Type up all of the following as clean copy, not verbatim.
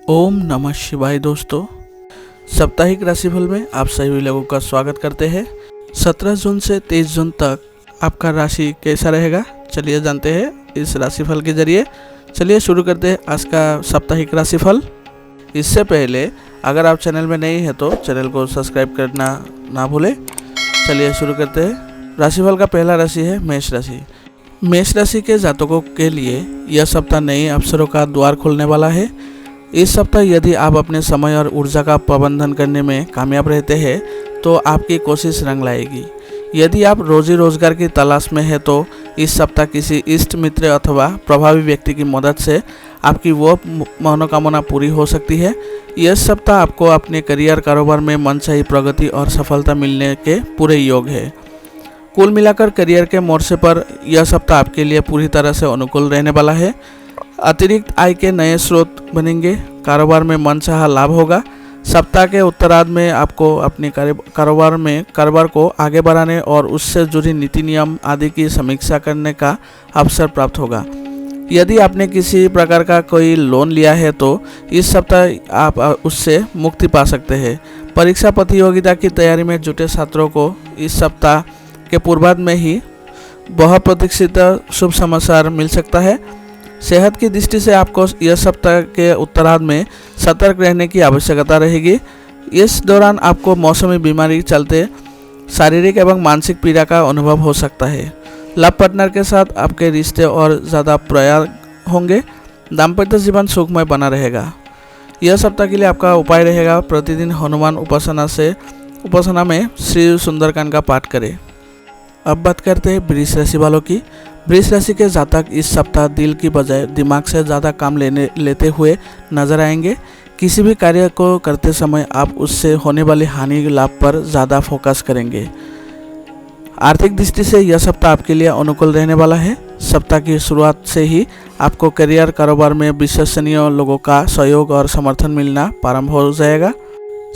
ओम नमः शिवाय दोस्तों, साप्ताहिक राशिफल में आप सभी लोगों का स्वागत करते हैं। 17 जून से 23 जून तक आपका राशि कैसा रहेगा, चलिए जानते हैं इस राशिफल के जरिए। चलिए शुरू करते हैं आज का साप्ताहिक राशिफल। इससे पहले अगर आप चैनल में नए हैं तो चैनल को सब्सक्राइब करना ना भूलें। चलिए शुरू करते हैं। राशिफल का पहला राशि है मेष राशि। मेष राशि के जातकों के लिए यह सप्ताह नए अवसरों का द्वार खोलने वाला है। इस सप्ताह यदि आप अपने समय और ऊर्जा का प्रबंधन करने में कामयाब रहते हैं तो आपकी कोशिश रंग लाएगी। यदि आप रोजी रोजगार की तलाश में हैं तो इस सप्ताह किसी इष्ट मित्र अथवा प्रभावी व्यक्ति की मदद से आपकी वो मनोकामना पूरी हो सकती है। यह सप्ताह आपको अपने करियर कारोबार में मनचाही प्रगति और सफलता मिलने के पूरे योग है। कुल मिलाकर करियर के मोर्चे पर यह सप्ताह आपके लिए पूरी तरह से अनुकूल रहने वाला है। अतिरिक्त आय के नए स्रोत बनेंगे, कारोबार में मनचाहा लाभ होगा। सप्ताह के उत्तरार्ध में आपको अपने कारोबार को आगे बढ़ाने और उससे जुड़ी नीति नियम आदि की समीक्षा करने का अवसर प्राप्त होगा। यदि आपने किसी प्रकार का कोई लोन लिया है तो इस सप्ताह आप उससे मुक्ति पा सकते हैं। परीक्षा प्रतियोगिता की तैयारी में जुटे छात्रों को इस सप्ताह के पूर्वार्ध में ही बहुप्रतीक्षित शुभ समाचार मिल सकता है। सेहत की दृष्टि से आपको यह सप्ताह के उत्तरार्ध में सतर्क रहने की आवश्यकता रहेगी। इस दौरान आपको मौसमी बीमारी के चलते शारीरिक एवं मानसिक पीड़ा का अनुभव हो सकता है। लव पार्टनर के साथ आपके रिश्ते और ज़्यादा प्रयास होंगे। दाम्पत्य जीवन सुखमय बना रहेगा। यह सप्ताह के लिए आपका उपाय रहेगा, प्रतिदिन हनुमान उपासना में श्री सुंदरकांड का पाठ करें। अब बात करते हैं वृष राशि वालों की। वृष राशि के जातक इस सप्ताह दिल की बजाय दिमाग से ज़्यादा काम लेते हुए नजर आएंगे। किसी भी कार्य को करते समय आप उससे होने वाली हानि लाभ पर ज़्यादा फोकस करेंगे। आर्थिक दृष्टि से यह सप्ताह आपके लिए अनुकूल रहने वाला है। सप्ताह की शुरुआत से ही आपको करियर कारोबार में विश्वसनीय लोगों का सहयोग और समर्थन मिलना प्रारंभ हो जाएगा।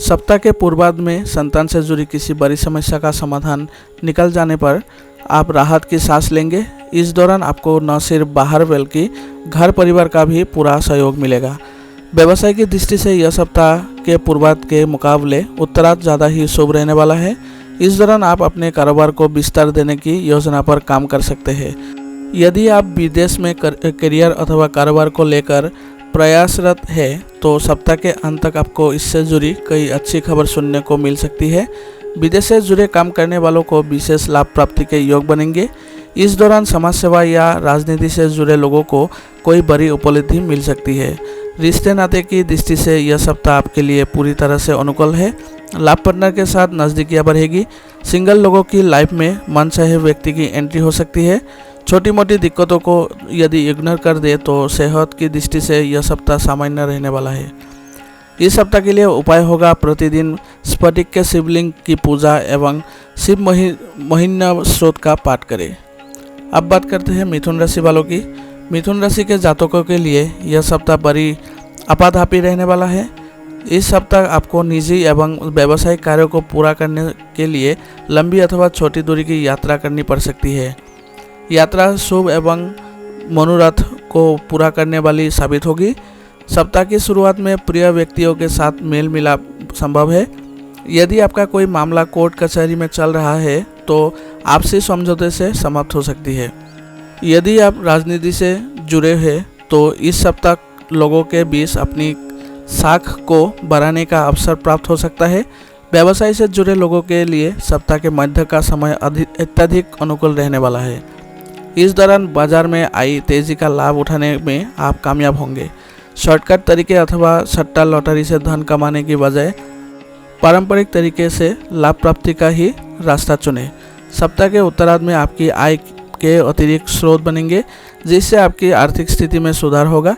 सप्ताह के पूर्वार्ध में संतान से जुड़ी किसी बड़ी समस्या का समाधान निकल जाने पर आप राहत की सांस लेंगे। इस दौरान आपको न सिर्फ बाहर बल्कि घर परिवार का भी पूरा सहयोग मिलेगा। व्यवसाय की दृष्टि से यह सप्ताह के पूर्वार्ध के मुकाबले उत्तरार्ध ज़्यादा ही शुभ रहने वाला है। इस दौरान आप अपने कारोबार को विस्तार देने की योजना पर काम कर सकते हैं। यदि आप विदेश में करियर अथवा कारोबार को लेकर प्रयासरत है तो सप्ताह के अंत तक आपको इससे जुड़ी कई अच्छी खबर सुनने को मिल सकती है। विदेश से जुड़े काम करने वालों को विशेष लाभ प्राप्ति के योग बनेंगे। इस दौरान समाज सेवा या राजनीति से जुड़े लोगों को कोई बड़ी उपलब्धि मिल सकती है। रिश्ते नाते की दृष्टि से यह सप्ताह आपके लिए पूरी तरह से अनुकूल है। लाभ पार्टनर के साथ नज़दीकियाँ बढ़ेगी। सिंगल लोगों की लाइफ में मनचाहे व्यक्ति की एंट्री हो सकती है। छोटी मोटी दिक्कतों को यदि इग्नोर कर दे तो सेहत की दृष्टि से यह सप्ताह सामान्य रहने वाला है। इस सप्ताह के लिए उपाय होगा, प्रतिदिन स्फटिक के शिवलिंग की पूजा एवं शिव महीना स्रोत का पाठ करें। अब बात करते हैं मिथुन राशि वालों की। मिथुन राशि के जातकों के लिए यह सप्ताह बड़ी आपाधापी रहने वाला है। इस सप्ताह आपको निजी एवं व्यावसायिक कार्यों को पूरा करने के लिए लंबी अथवा छोटी दूरी की यात्रा करनी पड़ सकती है। यात्रा शुभ एवं मनोरथ को पूरा करने वाली साबित होगी। सप्ताह की शुरुआत में प्रिय व्यक्तियों के साथ मेल मिलाप संभव है। यदि आपका कोई मामला कोर्ट कचहरी में चल रहा है तो आपसी समझौते से समाप्त हो सकती है। यदि आप राजनीति से जुड़े हैं तो इस सप्ताह लोगों के बीच अपनी साख को बढ़ाने का अवसर प्राप्त हो सकता है। व्यवसाय से जुड़े लोगों के लिए सप्ताह के मध्य का समय अत्यधिक अनुकूल रहने वाला है। इस दौरान बाजार में आई तेजी का लाभ उठाने में आप कामयाब होंगे। शॉर्टकट तरीके अथवा सट्टा लॉटरी से धन कमाने की बजाय पारंपरिक तरीके से लाभ प्राप्ति का ही रास्ता चुनें। सप्ताह के उत्तरार्ध में आपकी आय के अतिरिक्त स्रोत बनेंगे जिससे आपकी आर्थिक स्थिति में सुधार होगा।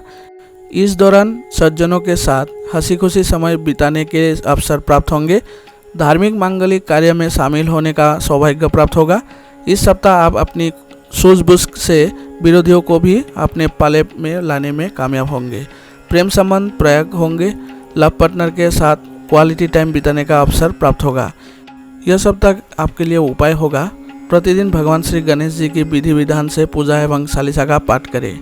इस दौरान सज्जनों के साथ हंसी खुशी समय बिताने के अवसर प्राप्त होंगे। धार्मिक मांगलिक कार्य में शामिल होने का सौभाग्य प्राप्त होगा। इस सप्ताह आप अपनी सूझबूझ से विरोधियों को भी अपने पाले में लाने में कामयाब होंगे। प्रेम संबंध प्रयोग होंगे। लव पार्टनर के साथ क्वालिटी टाइम बिताने का अवसर प्राप्त होगा। यह सप्ताह आपके लिए उपाय होगा, प्रतिदिन भगवान श्री गणेश जी की विधि विधान से पूजा एवं चालीसा का पाठ करें।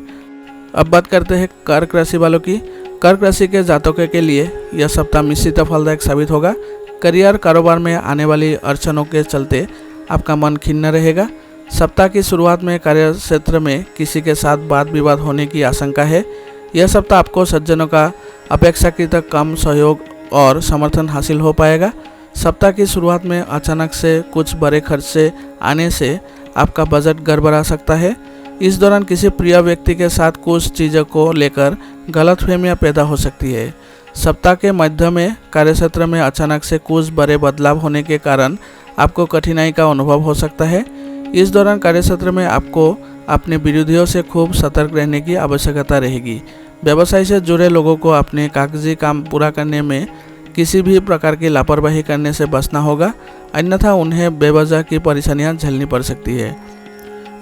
अब बात करते हैं कर्क राशि वालों की। कर्क राशि के जातकों के लिए यह सप्ताह मिश्रित फलदायक साबित होगा। करियर कारोबार में आने वाली अड़चनों के चलते आपका मन खिन्न रहेगा। सप्ताह की शुरुआत में कार्य क्षेत्र में किसी के साथ वाद विवाद होने की आशंका है। यह सप्ताह आपको सज्जनों का अपेक्षाकृत कम सहयोग और समर्थन हासिल हो पाएगा। सप्ताह की शुरुआत में अचानक से कुछ बड़े खर्चे आने से आपका बजट गड़बड़ा सकता है। इस दौरान किसी प्रिय व्यक्ति के साथ कुछ चीज़ों को लेकर गलतफहमियां पैदा हो सकती है। सप्ताह के मध्य में कार्यक्षेत्र में अचानक से कुछ बड़े बदलाव होने के कारण आपको कठिनाई का अनुभव हो सकता है। इस दौरान कार्यक्षेत्र में आपको अपने विरोधियों से खूब सतर्क रहने की आवश्यकता रहेगी। व्यवसाय से जुड़े लोगों को अपने कागजी काम पूरा करने में किसी भी प्रकार की लापरवाही करने से बचना होगा, अन्यथा उन्हें बेवजह की परेशानियां झेलनी पड़ सकती है।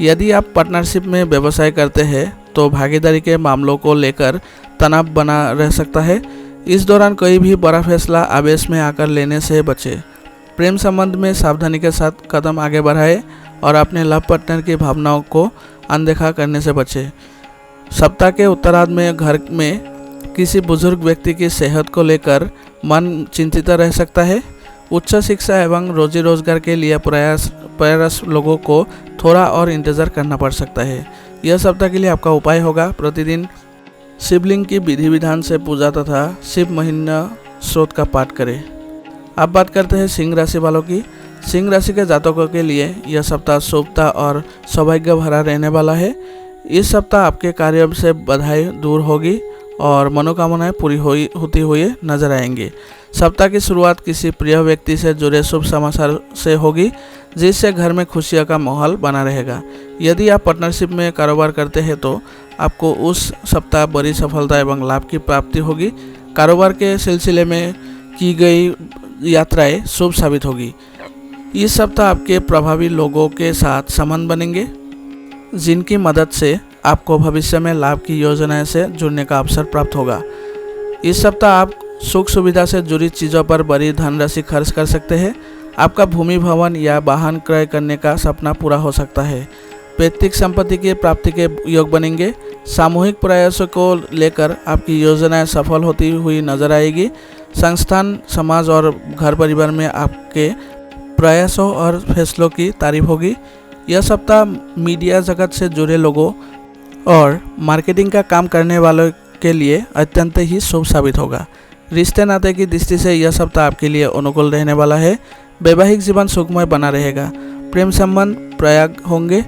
यदि आप पार्टनरशिप में व्यवसाय करते हैं तो भागीदारी के मामलों को लेकर तनाव बना रह सकता है। इस दौरान कोई भी बड़ा फैसला आवेश में आकर लेने से बचें। प्रेम संबंध में सावधानी के साथ कदम आगे बढ़ाएं और अपने लव पार्टनर की भावनाओं को अनदेखा करने से बचें। सप्ताह के उत्तरार्ध में घर में किसी बुजुर्ग व्यक्ति की सेहत को लेकर मन चिंतित रह सकता है। उच्च शिक्षा एवं रोजी रोजगार के लिए प्रयास लोगों को थोड़ा और इंतजार करना पड़ सकता है। यह सप्ताह के लिए आपका उपाय होगा, प्रतिदिन शिवलिंग की विधि विधान से पूजा तथा शिव महीना स्रोत का पाठ करें। अब बात करते हैं सिंह राशि वालों की। सिंह राशि के जातकों के लिए यह सप्ताह शुभता और सौभाग्य भरा रहने वाला है। इस सप्ताह आपके कार्यों से बाधाएं दूर होगी और मनोकामनाएं पूरी होती हुई नजर आएंगी। सप्ताह की शुरुआत किसी प्रिय व्यक्ति से जुड़े शुभ समाचार से होगी, जिससे घर में खुशियों का माहौल बना रहेगा। यदि आप पार्टनरशिप में कारोबार करते हैं तो आपको उस सप्ताह बड़ी सफलता एवं लाभ की प्राप्ति होगी। कारोबार के सिलसिले में की गई यात्राएं शुभ साबित होगी। इस सप्ताह आपके प्रभावी लोगों के साथ संबंध बनेंगे, जिनकी मदद से आपको भविष्य में लाभ की योजनाएं से जुड़ने का अवसर प्राप्त होगा। इस सप्ताह आप सुख सुविधा से जुड़ी चीज़ों पर बड़ी धनराशि खर्च कर सकते हैं। आपका भूमि भवन या वाहन क्रय करने का सपना पूरा हो सकता है। पैतृक संपत्ति की प्राप्ति के योग बनेंगे। सामूहिक प्रयासों को लेकर आपकी योजनाएं सफल होती हुई नजर आएगी। संस्थान, समाज और घर परिवार में आपके प्रयासों और फैसलों की तारीफ होगी। यह सप्ताह मीडिया जगत से जुड़े लोगों और मार्केटिंग का काम करने वालों के लिए अत्यंत ही शुभ साबित होगा। रिश्ते नाते की दृष्टि से यह सप्ताह आपके लिए अनुकूल रहने वाला है। वैवाहिक जीवन सुखमय बना रहेगा। प्रेम संबंध प्रयाग होंगे।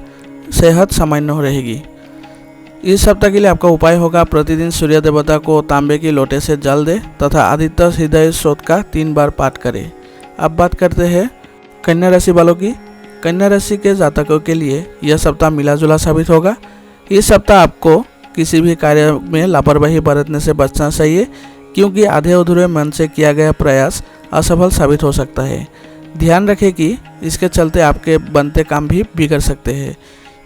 सेहत सामान्य रहेगी। इस सप्ताह के लिए आपका उपाय होगा, प्रतिदिन सूर्य देवता को तांबे की लोटे से जल दे तथा आदित्य हृदय स्रोत का 3 बार पाठ करें। अब बात करते हैं कन्या राशि वालों की। कन्या राशि के जातकों के लिए यह सप्ताह मिलाजुला साबित होगा। इस सप्ताह आपको किसी भी कार्य में लापरवाही बरतने से बचना चाहिए, क्योंकि आधे अधूरे मन से किया गया प्रयास असफल साबित हो सकता है। ध्यान रखें कि इसके चलते आपके बनते काम भी बिगड़ सकते हैं।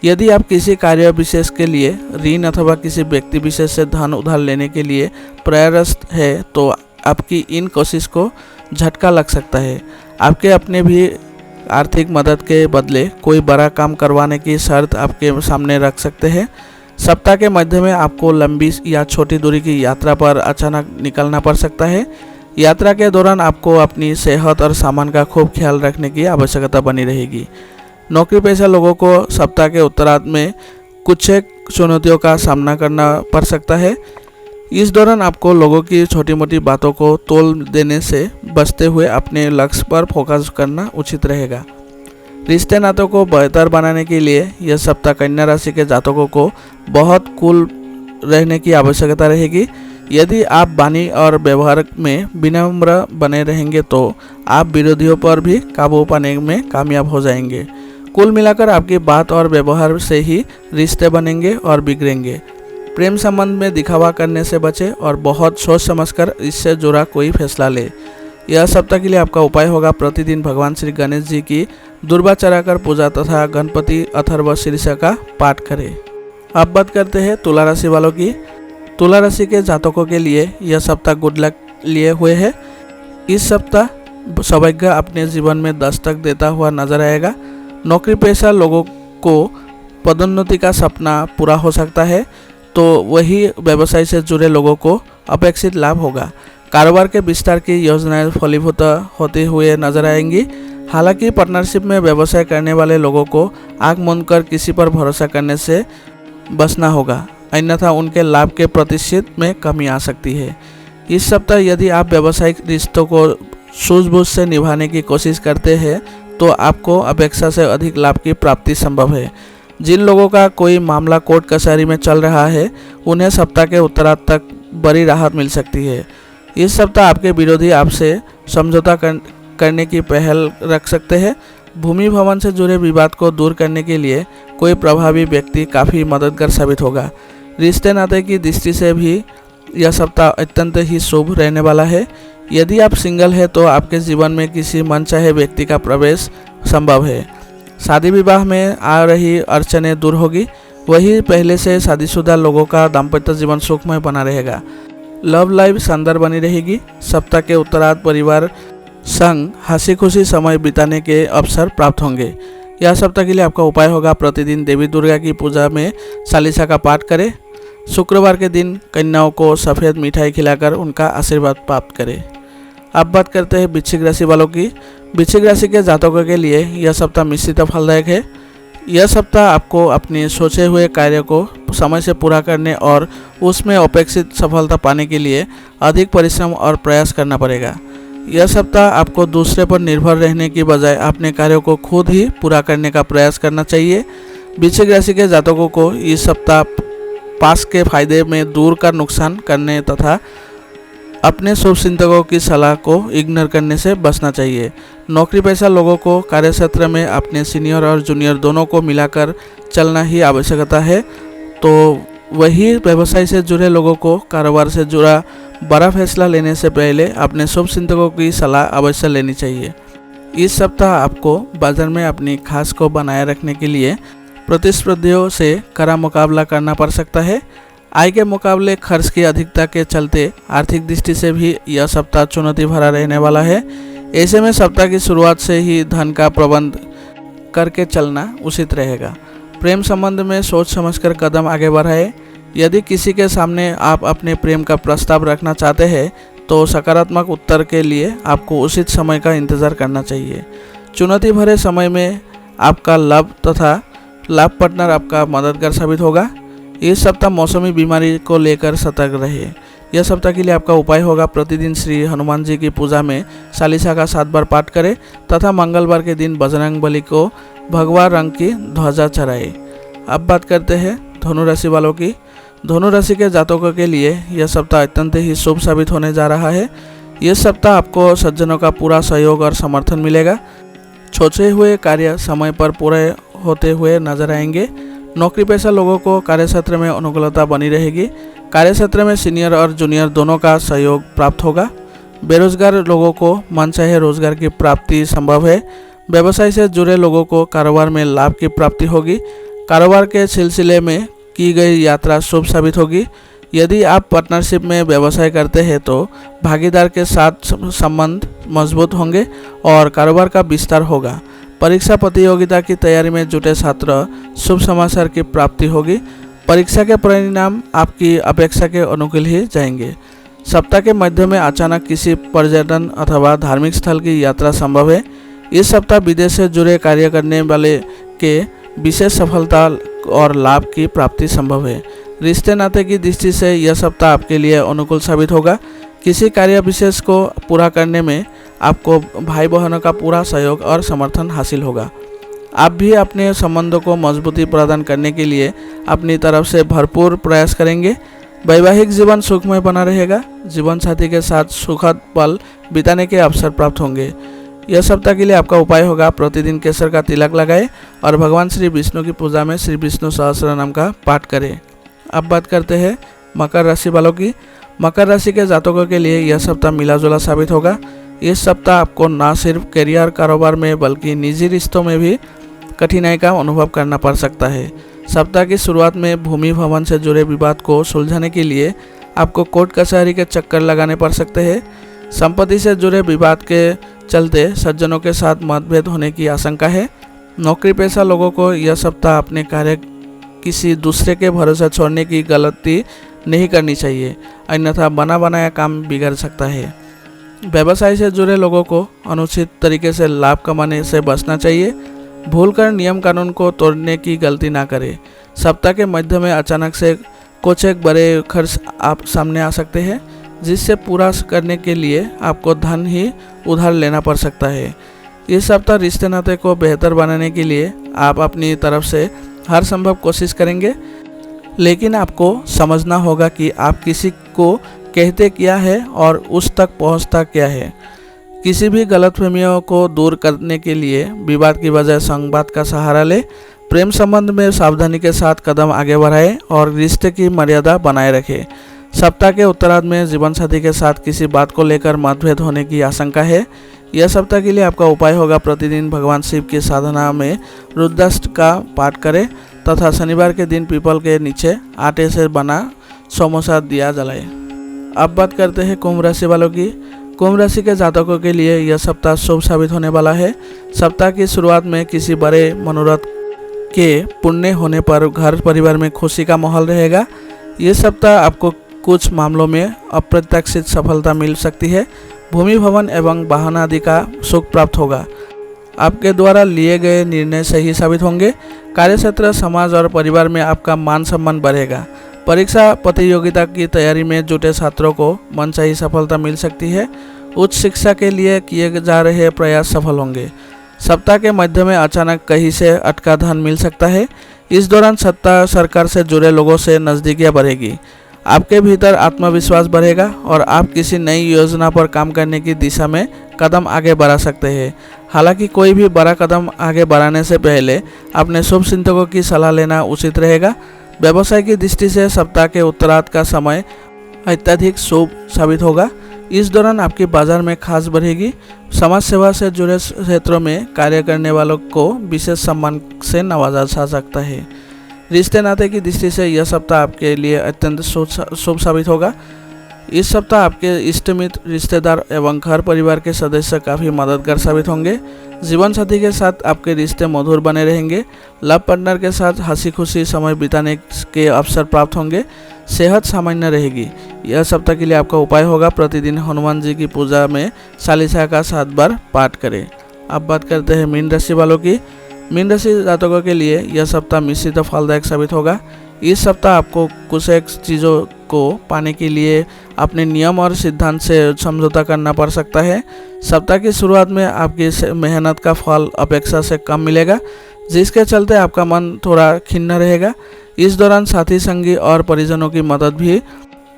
यदि आप किसी कार्य विशेष के लिए ऋण अथवा किसी व्यक्ति विशेष से धन उधार लेने के लिए प्रयासरत है तो आपकी इन कोशिश को झटका लग सकता है। आपके अपने भी आर्थिक मदद के बदले कोई बड़ा काम करवाने की शर्त आपके सामने रख सकते हैं। सप्ताह के मध्य में आपको लंबी या छोटी दूरी की यात्रा पर अचानक निकलना पड़ सकता है। यात्रा के दौरान आपको अपनी सेहत और सामान का खूब ख्याल रखने की आवश्यकता बनी रहेगी। नौकरी पेशा लोगों को सप्ताह के उत्तरार्ध में कुछ चुनौतियों का सामना करना पड़ सकता है। इस दौरान आपको लोगों की छोटी मोटी बातों को तोल देने से बचते हुए अपने लक्ष्य पर फोकस करना उचित रहेगा। रिश्ते नातों को बेहतर बनाने के लिए यह सप्ताह कन्या राशि के जातकों को बहुत कूल रहने की आवश्यकता रहेगी। यदि आप वाणी और व्यवहार में विनम्र बने रहेंगे तो आप विरोधियों पर भी काबू पाने में कामयाब हो जाएंगे। कुल मिलाकर आपकी बात और व्यवहार से ही रिश्ते बनेंगे और बिगड़ेंगे। प्रेम संबंध में दिखावा करने से बचें और बहुत सोच समझकर इससे जुड़ा कोई फैसला ले। यह सप्ताह के लिए आपका उपाय होगा, प्रतिदिन भगवान श्री गणेश जी की दुर्वा चढ़ाकर पूजा तथा गणपति अथर्व शीर्षक का पाठ करें। अब बात करते हैं तुला राशि वालों की। तुला राशि के जातकों के लिए यह सप्ताह गुड लक लिए हुए है। इस सप्ताह सौभाग्य अपने जीवन में दस्तक देता हुआ नजर आएगा। नौकरी पेशा लोगों को पदोन्नति का सपना पूरा हो सकता है। तो वही व्यवसाय से जुड़े लोगों को अपेक्षित लाभ होगा। कारोबार के विस्तार की योजनाएं फलीभूत होते हुए नजर आएंगी। हालांकि पार्टनरशिप में व्यवसाय करने वाले लोगों को आंख मूंद कर किसी पर भरोसा करने से बचना होगा, अन्यथा उनके लाभ के प्रतिशत में कमी आ सकती है। इस सप्ताह यदि आप व्यावसायिक रिश्तों को सूझबूझ से निभाने की कोशिश करते हैं तो आपको अपेक्षा से अधिक लाभ की प्राप्ति संभव है। जिन लोगों का कोई मामला कोर्ट कचहरी में चल रहा है उन्हें सप्ताह के उत्तरार्ध तक बड़ी राहत मिल सकती है। इस सप्ताह आपके विरोधी आपसे समझौता करने की पहल रख सकते हैं। भूमि भवन से जुड़े विवाद को दूर करने के लिए कोई प्रभावी व्यक्ति काफ़ी मददगार साबित होगा। रिश्ते नाते की दृष्टि से भी यह सप्ताह अत्यंत ही शुभ रहने वाला है। यदि आप सिंगल हैं तो आपके जीवन में किसी मनचाहे व्यक्ति का प्रवेश संभव है। शादी विवाह में आ रही अड़चनें दूर होगी। वही पहले से शादीशुदा लोगों का दाम्पत्य जीवन सुखमय बना रहेगा। लव लाइफ शानदार बनी रहेगी। सप्ताह के उत्तरार्ध परिवार संग हंसी खुशी समय बिताने के अवसर प्राप्त होंगे। यह सप्ताह के लिए आपका उपाय होगा, प्रतिदिन देवी दुर्गा की पूजा में चालीसा का पाठ करें। शुक्रवार के दिन कन्याओं को सफ़ेद मिठाई खिलाकर उनका आशीर्वाद प्राप्त करें। अब बात करते हैं वृश्चिक राशि वालों की। वृश्चिक राशि के जातकों के लिए यह सप्ताह मिश्रित फलदायक है। यह सप्ताह आपको अपने सोचे हुए कार्य को समय से पूरा करने और उसमें अपेक्षित सफलता पाने के लिए अधिक परिश्रम और प्रयास करना पड़ेगा। यह सप्ताह आपको दूसरे पर निर्भर रहने की बजाय अपने कार्यों को खुद ही पूरा करने का प्रयास करना चाहिए। वृश्चिक राशि के जातकों को इस सप्ताह पास के फायदे में दूर का नुकसान करने तथा अपने शुभचिंतकों की सलाह को इग्नोर करने से बचना चाहिए। नौकरी पेशा लोगों को कार्यक्षेत्र में अपने सीनियर और जूनियर दोनों को मिलाकर चलना ही आवश्यकता है। तो वही व्यवसाय से जुड़े लोगों को कारोबार से जुड़ा बड़ा फैसला लेने से पहले अपने शुभचिंतकों की सलाह अवश्य लेनी चाहिए। इस सप्ताह आपको बाजार में अपनी खास को बनाए रखने के लिए प्रतिस्पर्धियों से कड़ा मुकाबला करना पड़ सकता है। आय के मुकाबले खर्च की अधिकता के चलते आर्थिक दृष्टि से भी यह सप्ताह चुनौती भरा रहने वाला है। ऐसे में सप्ताह की शुरुआत से ही धन का प्रबंध करके चलना उचित रहेगा। प्रेम संबंध में सोच समझकर कदम आगे बढ़ाएं। यदि किसी के सामने आप अपने प्रेम का प्रस्ताव रखना चाहते हैं तो सकारात्मक उत्तर के लिए आपको उचित समय का इंतज़ार करना चाहिए। चुनौती भरे समय में आपका लाभ तथा लाभ पार्टनर आपका मददगार साबित होगा। इस सप्ताह मौसमी बीमारी को लेकर सतर्क रहिए। यह सप्ताह के लिए आपका उपाय होगा, प्रतिदिन श्री हनुमान जी की पूजा में चालीसा का 7 बार पाठ करें तथा मंगलवार के दिन बजरंग बली को भगवा रंग की ध्वजा चढ़ाएं। अब बात करते हैं धनु राशि वालों की। धनु राशि के जातकों के लिए यह सप्ताह अत्यंत ही शुभ साबित होने जा रहा है। यह सप्ताह आपको सज्जनों का पूरा सहयोग और समर्थन मिलेगा। सोचे हुए कार्य समय पर पूरे होते हुए नजर आएंगे। नौकरी पेशा लोगों को कार्यक्षेत्र में अनुकूलता बनी रहेगी। कार्यक्षेत्र में सीनियर और जूनियर दोनों का सहयोग प्राप्त होगा। बेरोजगार लोगों को मनचाहे रोजगार की प्राप्ति संभव है। व्यवसाय से जुड़े लोगों को कारोबार में लाभ की प्राप्ति होगी। कारोबार के सिलसिले में की गई यात्रा शुभ साबित होगी। यदि आप पार्टनरशिप में व्यवसाय करते हैं तो भागीदार के साथ संबंध मजबूत होंगे और कारोबार का विस्तार होगा। परीक्षा प्रतियोगिता की तैयारी में जुटे छात्र शुभ समाचार की प्राप्ति होगी। परीक्षा के परिणाम आपकी अपेक्षा के अनुकूल ही जाएंगे। सप्ताह के मध्य में अचानक किसी पर्यटन अथवा धार्मिक स्थल की यात्रा संभव है। इस सप्ताह विदेश से जुड़े कार्य करने वाले के विशेष सफलता और लाभ की प्राप्ति संभव है। रिश्ते नाते की दृष्टि से यह सप्ताह आपके लिए अनुकूल साबित होगा। किसी कार्य विशेष को पूरा करने में आपको भाई बहनों का पूरा सहयोग और समर्थन हासिल होगा। आप भी अपने संबंधों को मजबूती प्रदान करने के लिए अपनी तरफ से भरपूर प्रयास करेंगे। वैवाहिक जीवन सुखमय बना रहेगा। जीवन साथी के साथ सुखद पल बिताने के अवसर प्राप्त होंगे। यह सप्ताह के लिए आपका उपाय होगा, प्रतिदिन केसर का तिलक लगाएं और भगवान श्री विष्णु की पूजा में श्री विष्णु सहस्त्र नाम का पाठ करें। अब बात करते हैं मकर राशि वालों की। मकर राशि के जातकों के लिए यह सप्ताह मिलाजुला साबित होगा। इस सप्ताह आपको न सिर्फ करियर कारोबार में बल्कि निजी रिश्तों में भी कठिनाई का अनुभव करना पड़ सकता है। सप्ताह की शुरुआत में भूमि भवन से जुड़े विवाद को सुलझाने के लिए आपको कोर्ट कचहरी के चक्कर लगाने पड़ सकते हैं। संपत्ति से जुड़े विवाद के चलते सज्जनों के साथ मतभेद होने की आशंका है। नौकरी पेशा लोगों को यह सप्ताह अपने कार्य किसी दूसरे के भरोसे छोड़ने की गलती नहीं करनी चाहिए, अन्यथा बना बनाया काम बिगड़ सकता है। व्यवसाय से जुड़े लोगों को अनुचित तरीके से लाभ कमाने से बचना चाहिए। भूलकर नियम कानून को तोड़ने की गलती ना करें। सप्ताह के मध्य में अचानक से कुछ एक बड़े खर्च आप सामने आ सकते हैं, जिससे पूरा करने के लिए आपको धन ही उधार लेना पड़ सकता है। इस सप्ताह रिश्ते नाते को बेहतर बनाने के लिए आप अपनी तरफ से हर संभव कोशिश करेंगे, लेकिन आपको समझना होगा कि आप किसी को कहते क्या है और उस तक पहुंचता क्या है। किसी भी गलतफहमियों को दूर करने के लिए विवाद की बजाय संवाद का सहारा ले। प्रेम संबंध में सावधानी के साथ कदम आगे बढ़ाएं और रिश्ते की मर्यादा बनाए रखें। सप्ताह के उत्तरार्ध में जीवन साथी के साथ किसी बात को लेकर मतभेद होने की आशंका है। यह सप्ताह के लिए आपका उपाय होगा, प्रतिदिन भगवान शिव की साधना में रुद्राष्टक का पाठ करें तथा शनिवार के दिन पीपल के नीचे आटे से बना समोसा दिया जलाएं। अब बात करते हैं कुंभ राशि वालों की। कुंभ राशि के जातकों के लिए यह सप्ताह शुभ साबित होने वाला है। सप्ताह की शुरुआत में किसी बड़े मनोरथ के पूर्ण होने पर घर परिवार में खुशी का माहौल रहेगा। ये सप्ताह आपको कुछ मामलों में अप्रत्याशित सफलता मिल सकती है। भूमि भवन एवं वाहन आदि का सुख प्राप्त होगा। आपके द्वारा लिए गए निर्णय सही साबित होंगे। कार्यक्षेत्र, समाज और परिवार में आपका मान सम्मान बढ़ेगा। परीक्षा प्रतियोगिता की तैयारी में जुटे छात्रों को मनचाही सफलता मिल सकती है। उच्च शिक्षा के लिए किए जा रहे प्रयास सफल होंगे। सप्ताह के मध्य में अचानक कहीं से अटका धन मिल सकता है। इस दौरान सत्ता सरकार से जुड़े लोगों से नज़दीकियाँ बढ़ेगी। आपके भीतर आत्मविश्वास बढ़ेगा और आप किसी नई योजना पर काम करने की दिशा में कदम आगे बढ़ा सकते हैं। हालांकि कोई भी बड़ा कदम आगे बढ़ाने से पहले अपने शुभ चिंतकों की सलाह लेना उचित रहेगा। व्यवसाय की दृष्टि से सप्ताह के उत्तरार्ध का समय अत्यधिक शुभ साबित होगा। इस दौरान आपकी बाजार में खास बढ़ेगी। समाज सेवा से जुड़े क्षेत्रों में कार्य करने वालों को विशेष सम्मान से नवाजा जा सकता है। रिश्ते नाते की दृष्टि से यह सप्ताह आपके लिए अत्यंत शुभ साबित होगा। इस सप्ताह आपके इष्ट मित्र, रिश्तेदार एवं घर परिवार के सदस्य काफ़ी मददगार साबित होंगे। जीवन साथी के साथ आपके रिश्ते मधुर बने रहेंगे। लव पार्टनर के साथ हंसी खुशी समय बिताने के अवसर प्राप्त होंगे। सेहत सामान्य रहेगी। यह सप्ताह के लिए आपका उपाय होगा, प्रतिदिन हनुमान जी की पूजा में चालीसा का 7 बार पाठ करें। अब बात करते हैं मीन राशि वालों की। मीन राशि जातकों के लिए यह सप्ताह मिश्रित फलदायक साबित होगा। इस सप्ताह आपको कुछ एक चीज़ों को पाने के लिए अपने नियम और सिद्धांत से समझौता करना पड़ सकता है। सप्ताह की शुरुआत में आपकी मेहनत का फल अपेक्षा से कम मिलेगा, जिसके चलते आपका मन थोड़ा खिन्न रहेगा। इस दौरान साथी, संगी और परिजनों की मदद भी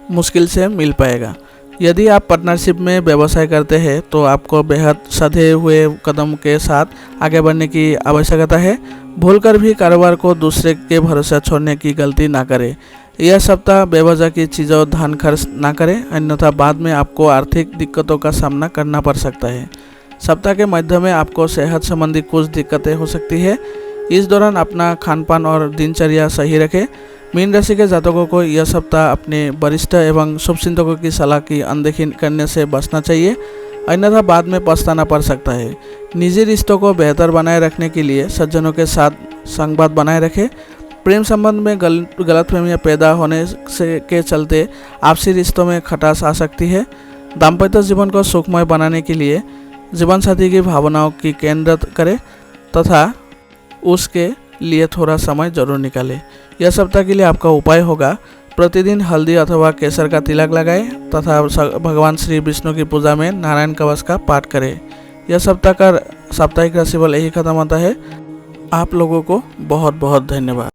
मुश्किल से मिल पाएगा। यदि आप पार्टनरशिप में व्यवसाय करते हैं तो आपको बेहद सधे हुए कदम के साथ आगे बढ़ने की आवश्यकता है। भूलकर भी कारोबार को दूसरे के भरोसे छोड़ने की गलती ना करें। यह सप्ताह बेवजह की चीज़ों धन खर्च ना करें, अन्यथा बाद में आपको आर्थिक दिक्कतों का सामना करना पड़ सकता है। सप्ताह के मध्य में आपको सेहत संबंधी कुछ दिक्कतें हो सकती है। इस दौरान अपना खानपान और दिनचर्या सही रखें। मीन राशि के जातकों को यह सप्ताह अपने वरिष्ठ एवं शुभचिंतकों की सलाह की अनदेखी करने से बचना चाहिए, अन्यथा बाद में पछताना पड़ सकता है। निजी रिश्तों को बेहतर बनाए रखने के लिए सज्जनों के साथ संवाद बनाए रखें। प्रेम संबंध में गलतफहमियां पैदा होने से के चलते आपसी रिश्तों में खटास आ सकती है। दाम्पत्य जीवन को सुखमय बनाने के लिए जीवन साथी की भावनाओं की केंद्रित करें तथा उसके लिए थोड़ा समय जरूर निकालें। यह सप्ताह के लिए आपका उपाय होगा, प्रतिदिन हल्दी अथवा केसर का तिलक लगाएं तथा भगवान श्री विष्णु की पूजा में नारायण कवच का पाठ करें। यह सप्ताह का साप्ताहिक राशिफल यही खत्म होता है। आप लोगों को बहुत बहुत धन्यवाद।